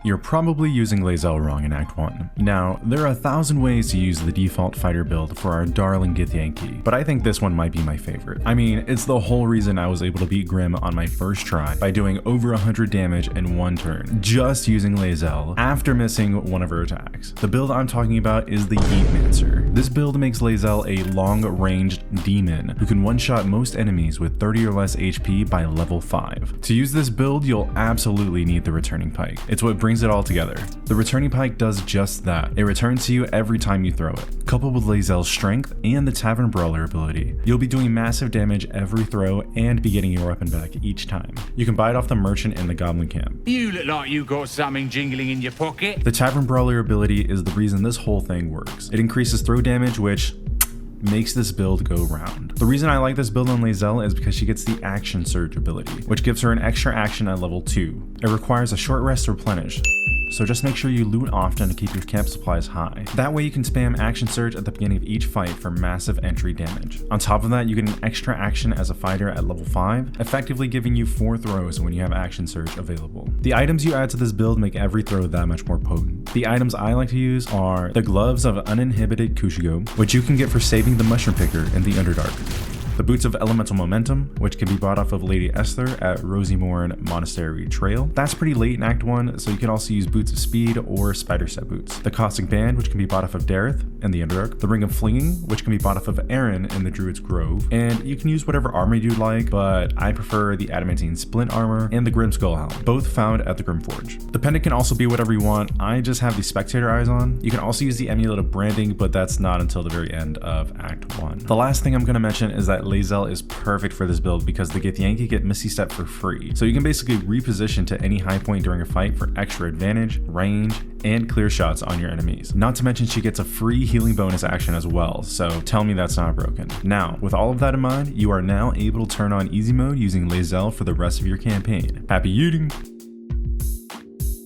You're probably using Lae'Zel wrong in Act 1. Now, there are 1,000 ways to use the default fighter build for our darling Githyanki, but I think this one might be my favorite. I mean, it's the whole reason I was able to beat Grym on my first try by doing over 100 damage in one turn, just using Lae'Zel after missing one of her attacks. The build I'm talking about is the YEETMANCER. This build makes Lae'Zel a long-ranged demon who can one-shot most enemies with 30 or less HP by level 5. To use this build, you'll absolutely need the returning Pike. It's what brings it all together. The returning Pike does just that. It returns to you every time you throw it. Coupled with Lae'Zel's strength and the Tavern Brawler ability, you'll be doing massive damage every throw and be getting your weapon back each time. You can buy it off the merchant in the Goblin Camp. You look like you got something jingling in your pocket. The Tavern Brawler ability is the reason this whole thing works. It increases throw damage, which makes this build go round. The reason I like this build on Lae'Zel is because she gets the Action Surge ability, which gives her an extra action at level 2. It requires a short rest to replenish, so just make sure you loot often to keep your camp supplies high. That way you can spam Action Surge at the beginning of each fight for massive entry damage. On top of that, you get an extra action as a fighter at level 5, effectively giving you 4 throws when you have Action Surge available. The items you add to this build make every throw that much more potent. The items I like to use are the Gloves of Uninhibited Kushigo, which you can get for saving the Mushroom Picker in the Underdark. The Boots of Elemental Momentum, which can be bought off of Lady Esther at Rosymorn Monastery Trail. That's pretty late in Act 1, so you can also use Boots of Speed or Spider Set Boots. The Caustic Band, which can be bought off of Dareth in the Underdark. The Ring of Flinging, which can be bought off of Aaron in the Druid's Grove. And you can use whatever armor you'd like, but I prefer the Adamantine Splint armor and the Grymskull Helm, both found at the Grimforge. The pendant can also be whatever you want. I just have the Spectator eyes on. You can also use the Amulet of Branding, but that's not until the very end of Act 1. The last thing I'm going to mention is that Lae'Zel is perfect for this build because the Githyanki get Misty Step for free. So you can basically reposition to any high point during a fight for extra advantage, range, and clear shots on your enemies. Not to mention she gets a free healing bonus action as well, so tell me that's not broken. Now, with all of that in mind, you are now able to turn on easy mode using Lae'Zel for the rest of your campaign. Happy yeeting!